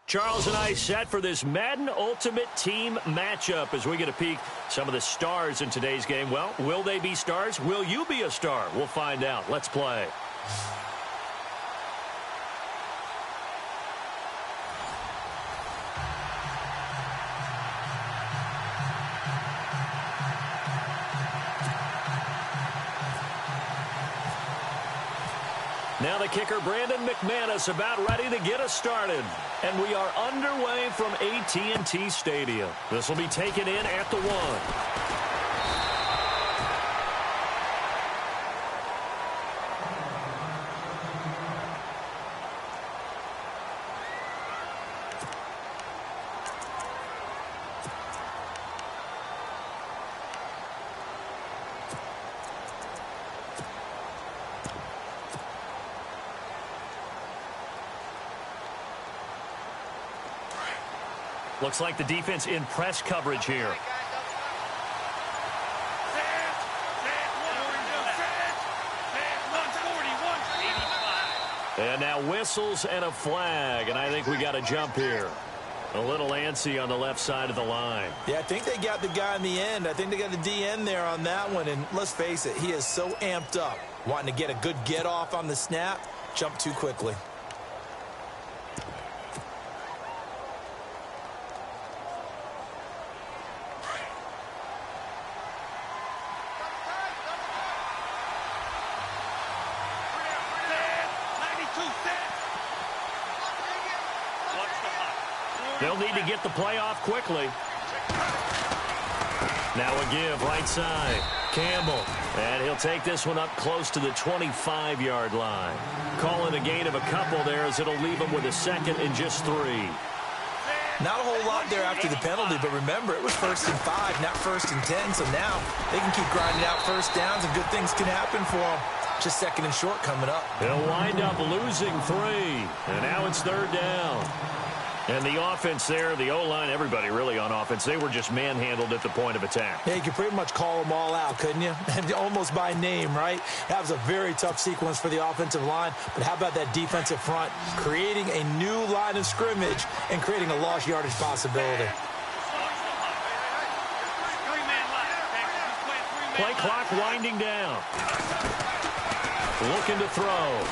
Charles and I set for this Madden Ultimate Team matchup as we get a peek some of the stars in today's game. Well, will they be stars? Will you be a star? We'll find out. Let's play. Now the kicker, Brandon McManus, about ready to get us started. And we are underway from AT&T Stadium. This will be taken in at the 1. Looks like the defense in press coverage here. And now whistles and a flag, and I think we got a jump here. A little antsy on the left side of the line. Yeah, I think they got the guy in the end. I think they got the DN there on that one, and let's face it, he is so amped up, wanting to get a good get off on the snap, jump too quickly. They'll need to get the play off quickly. Now a give right side. Campbell. And he'll take this one up close to the 25-yard line. Calling a gain of a couple there as it'll leave him with a second and just 3. Not a whole lot there after the penalty, but remember, it was 1st and 5, not 1st and 10. So now they can keep grinding out first downs and good things can happen for them. Just 2nd and short coming up. They'll wind up losing 3. And now it's 3rd down. And the offense there, the O-line, everybody really on offense, they were just manhandled at the point of attack. Yeah, you could pretty much call them all out, couldn't you? And almost by name, right? That was a very tough sequence for the offensive line. But how about that defensive front? Creating a new line of scrimmage and creating a lost yardage possibility. Play clock winding down. Looking to throw.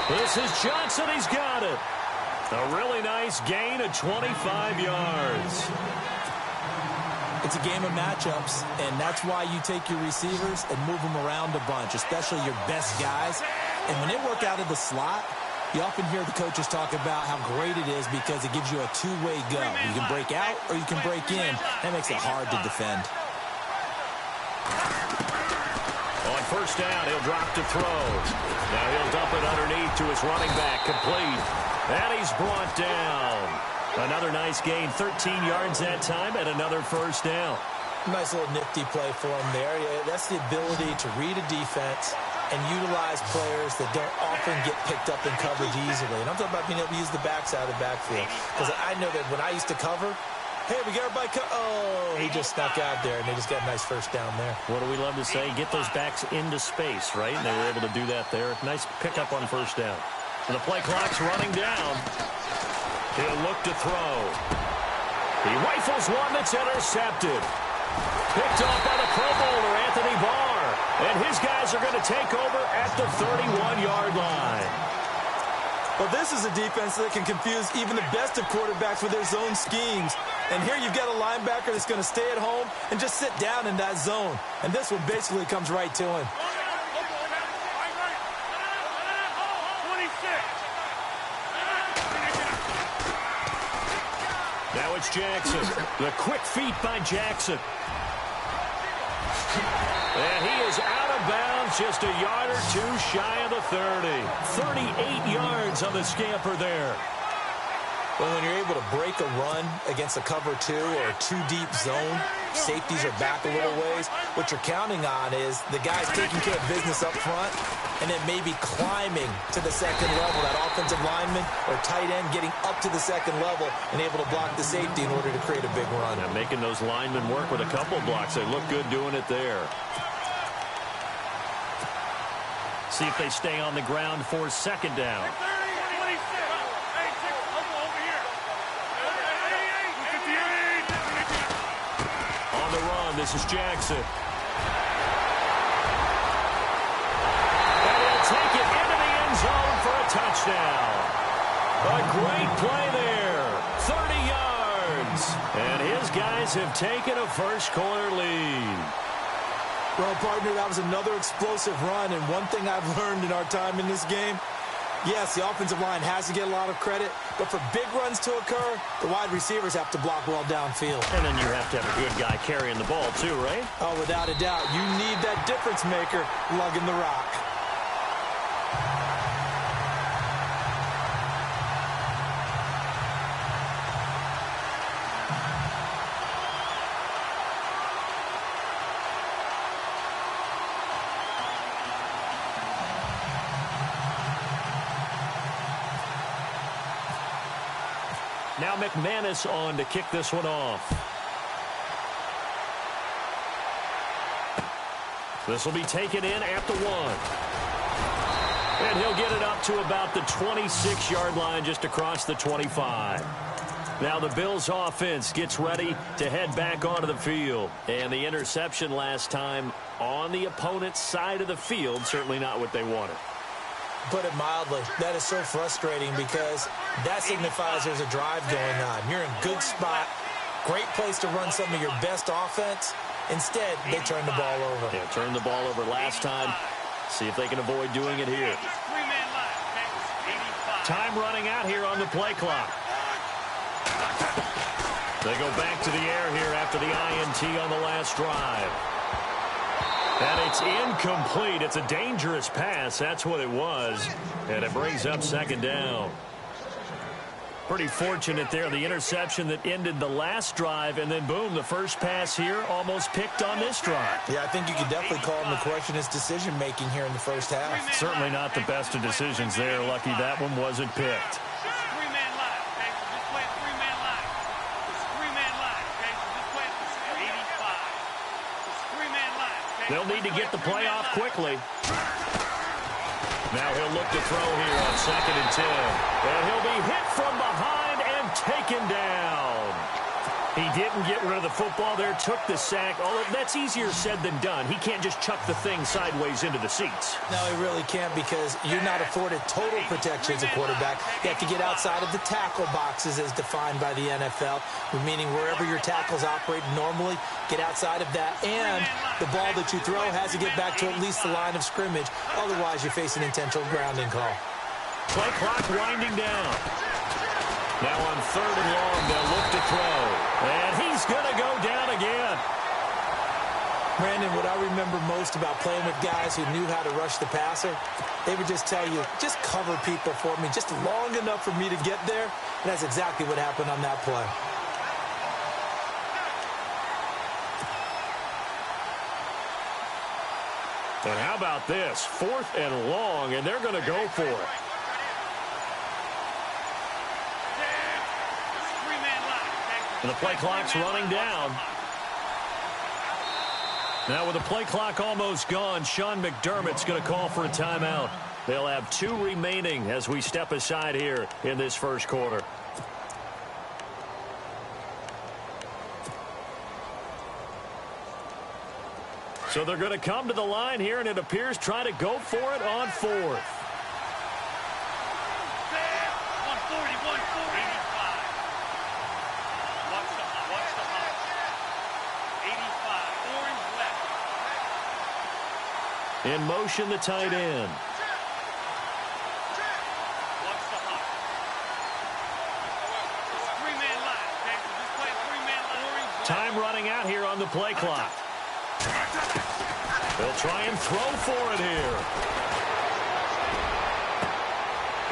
This is Johnson. He's got it. A really nice gain of 25 yards. It's a game of matchups, and that's why you take your receivers and move them around a bunch, especially your best guys. And when they work out of the slot, you often hear the coaches talk about how great it is because it gives you a two-way go. You can break out or you can break in. That makes it hard to defend. On 1st down, he'll drop to throw. Now he'll dump it underneath to his running back, complete. And he's brought down. Another nice gain, 13 yards that time, and another 1st down. Nice little nifty play for him there. Yeah, that's the ability to read a defense and utilize players that don't often get picked up in coverage easily. And I'm talking about being able to use the backside of the backfield. Because I know that when I used to cover, hey, we got everybody oh, he just snuck out there, and they just got a nice 1st down there. What do we love to say? Get those backs into space, right? And they were able to do that there. Nice pickup on 1st down. So the play clock's running down. He'll look to throw. He rifles one that's intercepted. Picked off by the Pro Bowler, Anthony Barr. And his guys are going to take over at the 31-yard line. Well, this is a defense that can confuse even the best of quarterbacks with their zone schemes. And here you've got a linebacker that's going to stay at home and just sit down in that zone. And this one basically comes right to him. Now it's Jackson. The quick feet by Jackson. And he is out of bounds, just a yard or 2 shy of the 30. 38 yards on the scamper there. Well, when you're able to break a run against a cover 2 or a 2-deep zone, safeties are back a little ways. What you're counting on is the guys taking care of business up front and then maybe climbing to the 2nd level, that offensive lineman or tight end getting up to the 2nd level and able to block the safety in order to create a big run. Yeah, making those linemen work with a couple blocks. They look good doing it there. See if they stay on the ground for 2nd down. on the run. This is Jackson. And he'll take it into the end zone for a touchdown. A great play there. 30 yards. And his guys have taken a first-quarter lead. Well, partner, that was another explosive run. And one thing I've learned in our time in this game, yes, the offensive line has to get a lot of credit, but for big runs to occur, the wide receivers have to block well downfield. And then you have to have a good guy carrying the ball too, right? Oh, without a doubt. You need that difference maker lugging the rock. Now McManus on to kick this one off. This will be taken in at the 1. And he'll get it up to about the 26-yard line, just across the 25. Now the Bills offense gets ready to head back onto the field. And the interception last time on the opponent's side of the field, certainly not what they wanted. Put it mildly, that is so frustrating because that signifies there's a drive going on. You're in a good spot, great place to run some of your best offense. Instead, they turn the ball over. Yeah, turned the ball over last time. See if they can avoid doing it here. Time running out here on the play clock. They go back to the air here after the INT on the last drive. And it's incomplete. It's a dangerous pass. That's what it was. And it brings up second down. Pretty fortunate there. The interception that ended the last drive. And then, boom, the first pass here almost picked on this drive. Yeah, I think you could definitely call him to question his decision-making here in the first half. Certainly not the best of decisions there. Lucky that one wasn't picked. They'll need to get the play off quickly. Now he'll look to throw here on 2nd and 10. And he'll be hit from behind and taken down. He didn't get rid of the football there, took the sack. Although that's easier said than done. He can't just chuck the thing sideways into the seats. No, he really can't because you're not afforded total protection as a quarterback. You have to get outside of the tackle boxes as defined by the NFL, meaning wherever your tackles operate normally, get outside of that. And the ball that you throw has to get back to at least the line of scrimmage. Otherwise, you're facing intentional grounding call. Play clock winding down. Now on 3rd and long, they'll look to throw. And he's going to go down again. Brandon, what I remember most about playing with guys who knew how to rush the passer, they would just tell you, just cover people for me, just long enough for me to get there. And that's exactly what happened on that play. And how about this? 4th and long, and they're going to go for it. And the play clock's running down. Now with the play clock almost gone, Sean McDermott's going to call for a timeout. They'll have 2 remaining as we step aside here in this first quarter. So they're going to come to the line here, and it appears try to go for it on 4th. In motion, the tight end. Time running out here on the play clock. They'll try and throw for it here.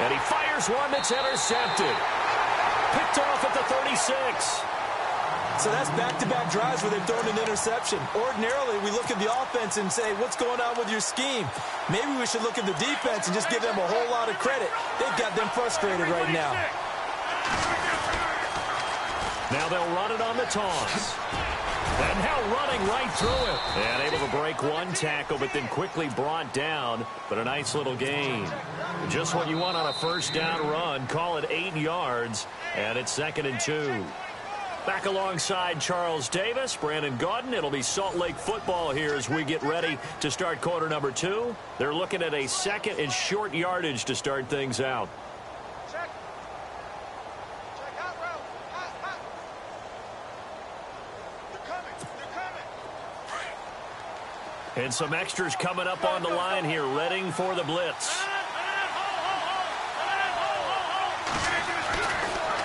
And he fires one that's intercepted. Picked off at the 36. So that's back-to-back drives where they've thrown an interception. Ordinarily, we look at the offense and say, what's going on with your scheme? Maybe we should look at the defense and just give them a whole lot of credit. They've got them frustrated right now. Now they'll run it on the toss. And now running right through it. And able to break one tackle, but then quickly brought down. But a nice little gain. Just what you want on a first down run. Call it 8 yards. And it's 2nd and 2. Back alongside Charles Davis, Brandon Gaudin. It'll be Salt Lake football here as we get ready to start quarter number 2. They're looking at a second and short yardage to start things out. Check out route. Hot. They're coming. And some extras coming up on the line here, readying for the blitz.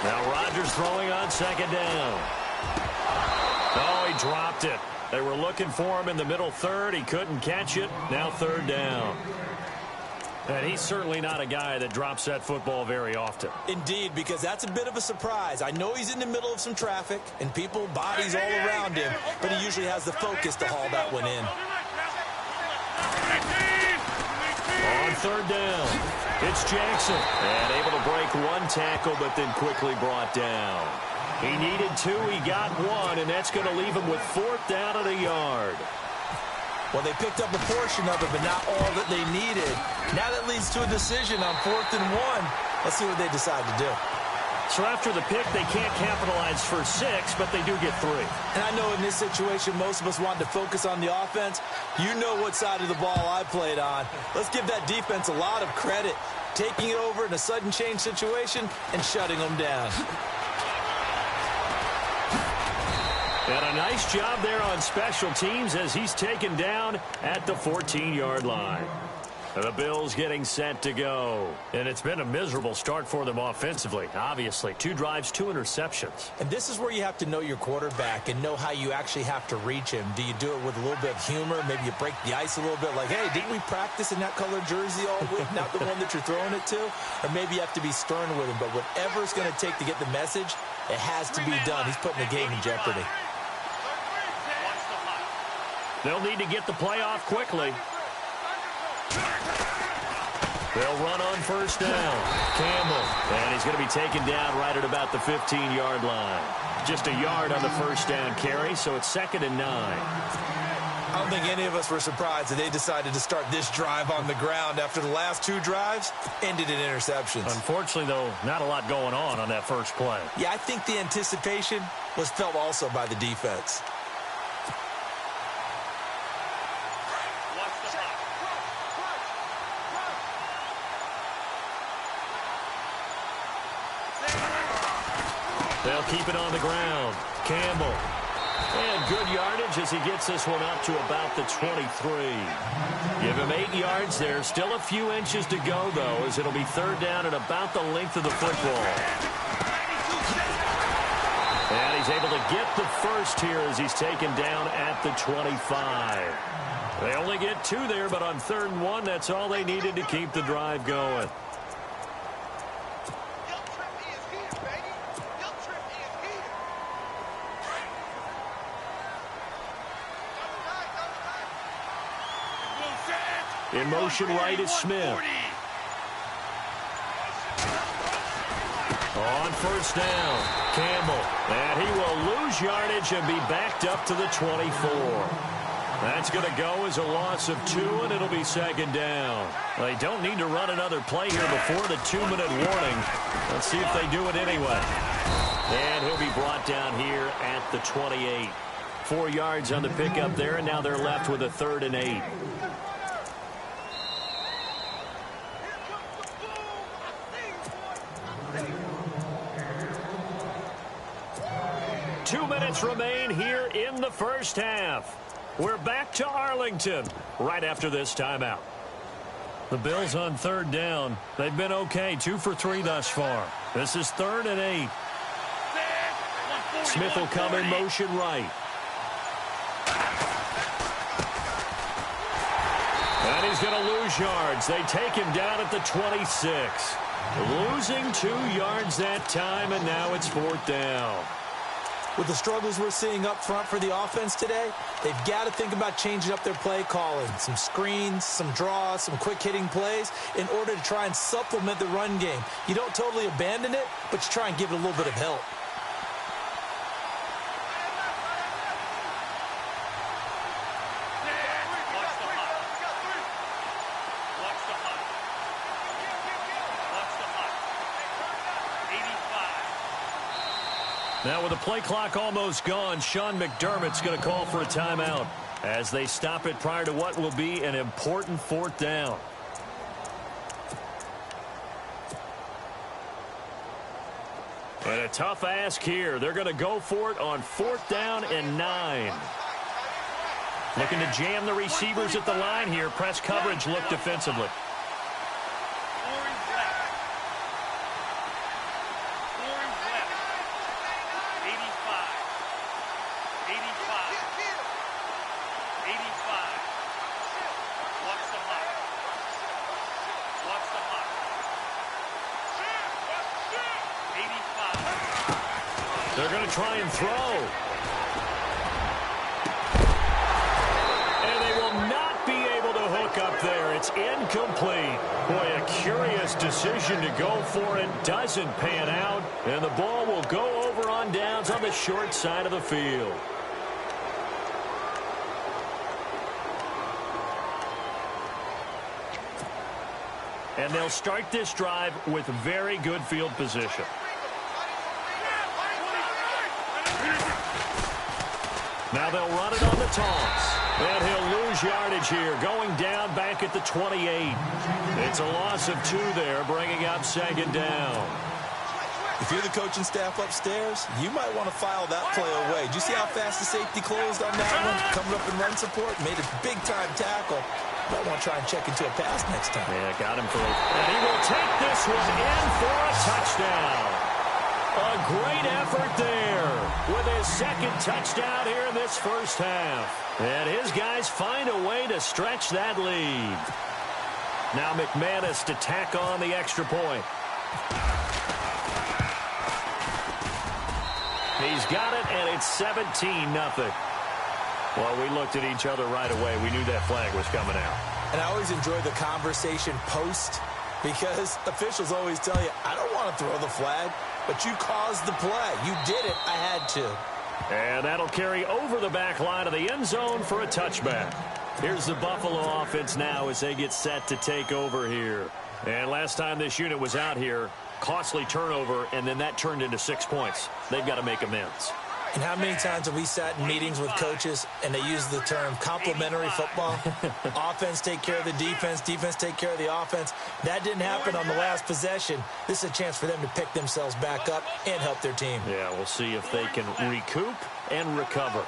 Now Rodgers throwing on second down. Oh, he dropped it. They were looking for him in the middle third. He couldn't catch it. Now third down. And he's certainly not a guy that drops that football very often. Indeed, because that's a bit of a surprise. I know he's in the middle of some traffic and people, bodies all around him, but he usually has the focus to haul that one in. On third down, it's Jackson. And able to break one tackle, but then quickly brought down. He needed 2, he got 1, and that's going to leave him with fourth down and a yard. Well, they picked up a portion of it, but not all that they needed. Now that leads to a decision on 4th and 1. Let's see what they decide to do. So after the pick, they can't capitalize for 6, but they do get 3. And I know in this situation, most of us want to focus on the offense. You know what side of the ball I played on. Let's give that defense a lot of credit, taking it over in a sudden change situation and shutting them down. And a nice job there on special teams as he's taken down at the 14-yard line. The Bills getting set to go. And it's been a miserable start for them offensively, obviously. 2 drives, 2 interceptions. And this is where you have to know your quarterback and know how you actually have to reach him. Do you do it with a little bit of humor? Maybe you break the ice a little bit like, hey, didn't we practice in that colored jersey all week, not the one that you're throwing it to? Or maybe you have to be stern with him. But whatever it's going to take to get the message, it has to be done. He's putting the game in jeopardy. They'll need to get the play off quickly. They'll run on first down. Campbell. And he's going to be taken down right at about the 15-yard line. Just a yard on the first down carry, so it's 2nd and 9. I don't think any of us were surprised that they decided to start this drive on the ground after the last 2 drives ended in interceptions. Unfortunately, though, not a lot going on that first play. Yeah, I think the anticipation was felt also by the defense. They'll keep it on the ground. Campbell. And good yardage as he gets this one up to about the 23. Give him 8 yards there. Still a few inches to go, though, as it'll be third down at about the length of the football. And he's able to get the first here as he's taken down at the 25. They only get 2 there, but on 3rd and 1, that's all they needed to keep the drive going. In motion right is Smith. On first down, Campbell. And he will lose yardage and be backed up to the 24. That's going to go as a loss of 2, and it'll be 2nd down. They don't need to run another play here before the 2-minute warning. Let's see if they do it anyway. And he'll be brought down here at the 28. 4 yards on the pickup there, and now they're left with a 3rd and 8. Two minutes remain here in the first half. We're back to Arlington right after this timeout. The Bills on 3rd down. They've been okay, 2 for 3 thus far. This is 3rd and 8. Smith will come in motion right. And he's going to lose yards. They take him down at the 26. Losing 2 yards that time, and now it's 4th down. With the struggles we're seeing up front for the offense today, they've got to think about changing up their play calling. Some screens, some draws, some quick-hitting plays in order to try and supplement the run game. You don't totally abandon it, but you try and give it a little bit of help. Now with the play clock almost gone, Sean McDermott's going to call for a timeout as they stop it prior to what will be an important fourth down. And a tough ask here. They're going to go for it on 4th down and 9. Looking to jam the receivers at the line here. Press coverage look defensively. They're going to try and throw. And they will not be able to hook up there. It's incomplete. Boy, a curious decision to go for it. Doesn't pan out. And the ball will go over on downs on the short side of the field. And they'll start this drive with very good field position. Now they'll run it on the toss. And he'll lose yardage here, going down back at the 28. It's a loss of 2 there, bringing up 2nd down. If you're the coaching staff upstairs, you might want to file that play away. Do you see how fast the safety closed on that one? Coming up in run support, made a big-time tackle. Might want to try and check into a pass next time. Yeah, got him for it. And he will take this one in for a touchdown. A great effort there with his 2nd touchdown here in this first half. And his guys find a way to stretch that lead. Now McManus to tack on the extra point. He's got it, and it's 17-0. Well, we looked at each other right away. We knew that flag was coming out. And I always enjoy the conversation post because officials always tell you, I don't want to throw the flag, but you caused the play. You did it. I had to. And that'll carry over the back line of the end zone for a touchback. Here's the Buffalo offense now as they get set to take over here. And last time this unit was out here, costly turnover, and then that turned into 6 points. They've got to make amends. And how many times have we sat in meetings with coaches and they use the term complementary football? Offense take care of the defense, defense take care of the offense. That didn't happen on the last possession. This is a chance for them to pick themselves back up and help their team. Yeah, we'll see if they can recoup and recover.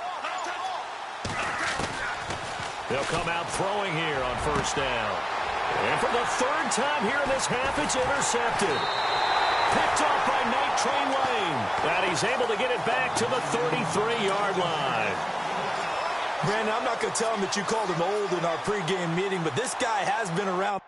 They'll come out throwing here on 1st down. And for the 3rd time here in this half, it's intercepted. Picked off by Night Train Lane. And he's able to get it back to the 33-yard line. Brandon, I'm not going to tell him that you called him old in our pregame meeting, but this guy has been around.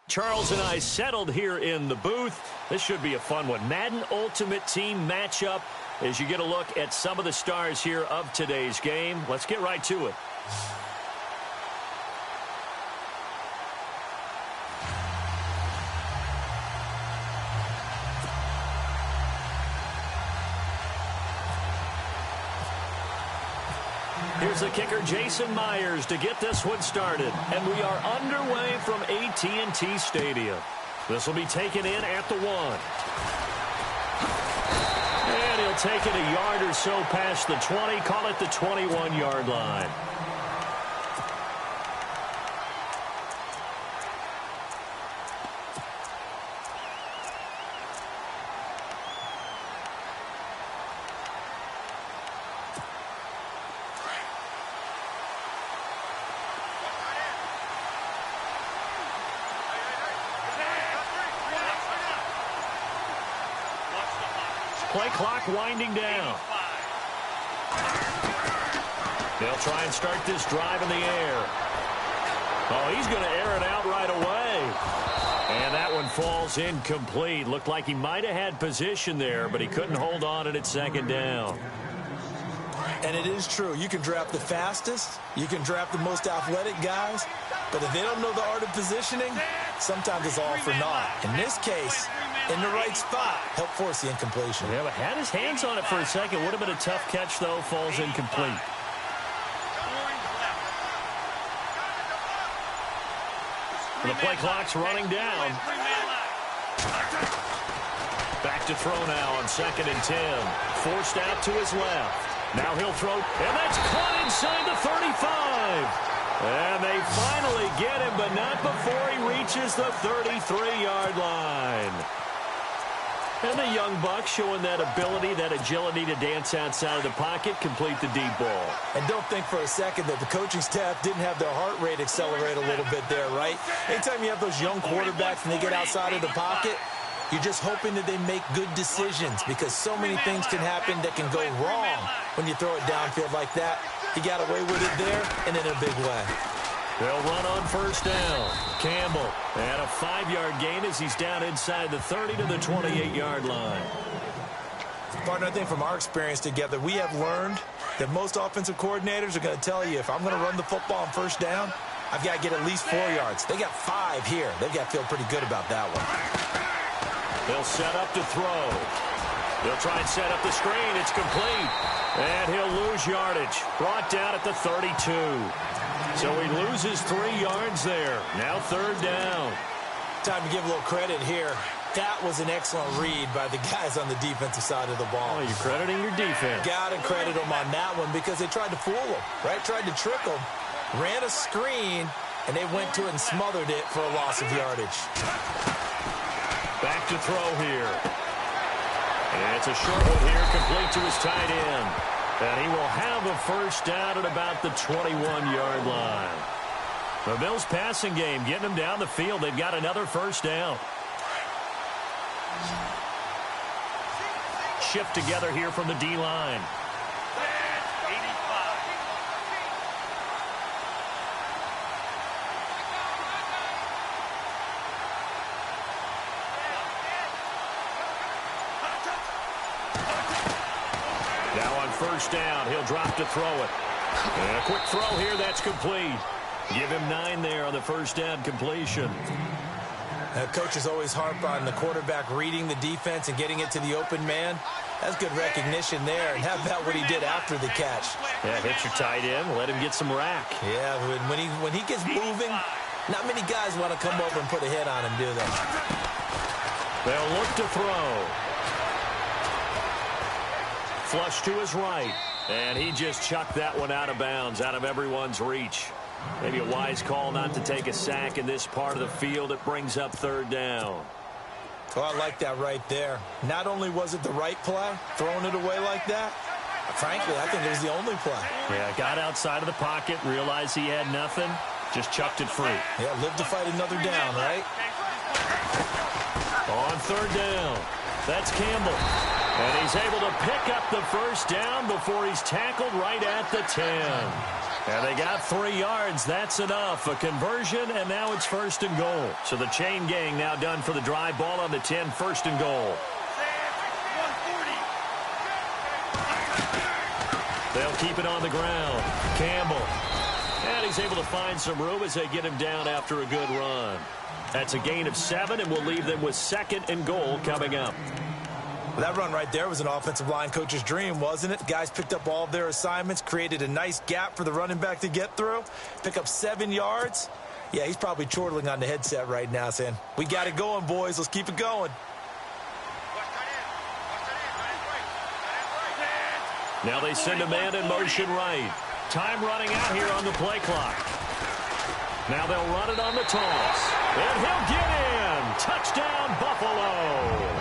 Charles and I settled here in the booth. This should be a fun one. Madden Ultimate Team matchup as you get a look at some of the stars here of today's game. Let's get right to it. Here's the kicker, Jason Myers, to get this one started. And we are underway from AT&T Stadium. This will be taken in at the 1. And he'll take it a yard or so past the 20, call it the 21-yard line. Play clock winding down. They'll try and start this drive in the air. Oh, he's going to air it out right away. And that one falls incomplete. Looked like he might have had position there, but he couldn't hold on at second down. And it is true. You can draft the fastest. You can draft the most athletic guys. But if they don't know the art of positioning, sometimes it's all for naught. In this case, in the right spot, help force the incompletion. Yeah, but had his hands on it for a second. Would have been a tough catch, though. Falls incomplete. The play clock's running down. Back to throw now on 2nd and 10. Forced out to his left. Now he'll throw, and that's caught inside the 35. And they finally get him, but not before he reaches the 33-yard line. And the young buck showing that ability, that agility to dance outside of the pocket, complete the deep ball. And don't think for a second that the coaching staff didn't have their heart rate accelerate a little bit there, right? Anytime you have those young quarterbacks and they get outside of the pocket, you're just hoping that they make good decisions because so many things can happen that can go wrong when you throw it downfield like that. He got away with it there and in a big way. They'll run on first down. Campbell, and a 5-yard gain as he's down inside the 30 to the 28-yard line. Partner, I think from our experience together, we have learned that most offensive coordinators are going to tell you, if I'm going to run the football on first down, I've got to get at least 4 yards. They got 5 here. They've got to feel pretty good about that one. They'll set up to throw. They'll try and set up the screen. It's complete. And he'll lose yardage. Brought down at the 32. So he loses 3 yards there. Now 3rd down. Time to give a little credit here. That was an excellent read by the guys on the defensive side of the ball. Oh, you're crediting your defense. Got to credit them on that one because they tried to fool them, right? Tried to trick them. Ran a screen, and they went to it and smothered it for a loss of yardage. Back to throw here. And it's a short one here, complete to his tight end. And he will have a first down at about the 21-yard line. The Bills passing game, getting them down the field. They've got another first down. Shift together here from the D-line. First down, he'll drop to throw it. And a quick throw here, that's complete. Give him 9 there on the first down completion. Coaches always harp on the quarterback reading the defense and getting it to the open man. That's good recognition there. And how about what he did after the catch? Yeah, hit your tight end, let him get some rack. Yeah, when he gets moving, not many guys want to come over and put a hit on him, do they? They'll look to throw. Flush to his right, and he just chucked that one out of bounds, out of everyone's reach. Maybe a wise call not to take a sack in this part of the field. It brings up 3rd down. Oh, I like that right there. Not only was it the right play, throwing it away like that, frankly, I think it was the only play. Yeah, got outside of the pocket, realized he had nothing, just chucked it free. Yeah, live to fight another down, right? On 3rd down, that's Campbell. And he's able to pick up the first down before he's tackled right at the 10. And they got 3 yards. That's enough. A conversion, and now it's 1st and goal. So the chain gang now done for the drive. Ball on the 10, 1st and goal. They'll keep it on the ground. Campbell. And he's able to find some room as they get him down after a good run. That's a gain of 7, and we'll leave them with 2nd and goal coming up. That run right there was an offensive line coach's dream, wasn't it? Guys picked up all of their assignments, created a nice gap for the running back to get through, pick up 7 yards. Yeah, he's probably chortling on the headset right now saying, we got it going, boys. Let's keep it going. Now they send a man in motion right. Time running out here on the play clock. Now they'll run it on the toss. And he'll get in. Touchdown, Buffalo.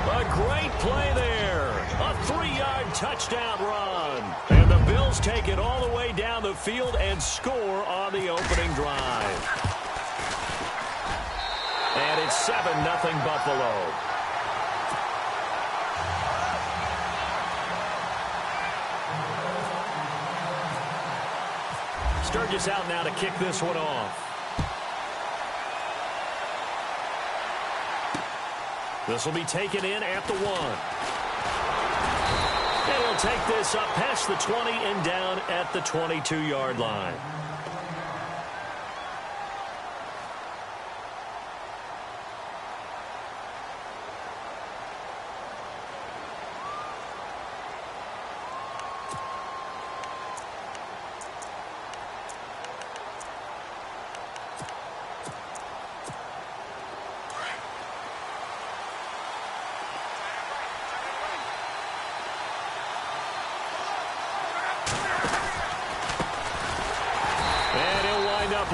A great play there. A 3-yard touchdown run. And the Bills take it all the way down the field and score on the opening drive. And it's 7-0 Buffalo. Sturgis out now to kick this one off. This will be taken in at the 1. And he'll take this up past the 20 and down at the 22-yard line.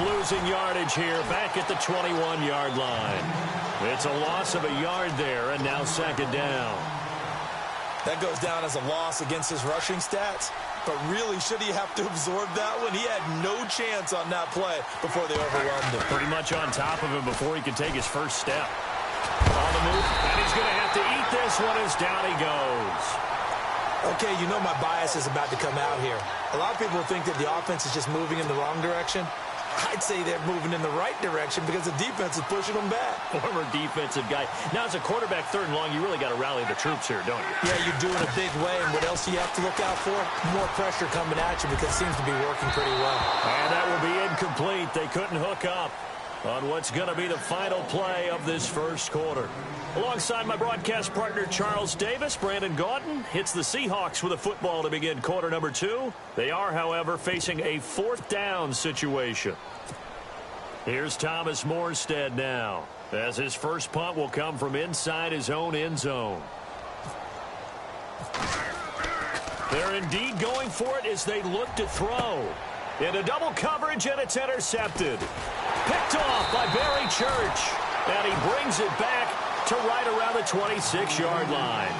Losing yardage here back at the 21-yard line. It's a loss of a yard there, and now 2nd down. That goes down as a loss against his rushing stats, but really, should he have to absorb that one? He had no chance on that play before they overwhelmed him. Pretty much on top of him before he could take his first step. On the move, and he's going to have to eat this one as down he goes. Okay, you know my bias is about to come out here. A lot of people think that the offense is just moving in the wrong direction. I'd say they're moving in the right direction because the defense is pushing them back. Former defensive guy. Now, as a quarterback 3rd and long, you really got to rally the troops here, don't you? Yeah, you're doing a big way, and what else do you have to look out for? More pressure coming at you because it seems to be working pretty well. And that will be incomplete. They couldn't hook up on what's going to be the final play of this first quarter. Alongside my broadcast partner, Charles Davis, Brandon Gaudin hits the Seahawks with a football to begin quarter number 2. They are, however, facing a 4th down situation. Here's Thomas Morstead now, as his first punt will come from inside his own end zone. They're indeed going for it as they look to throw. Into double coverage, and it's intercepted. Picked off by Barry Church. And he brings it back to right around the 26-yard line.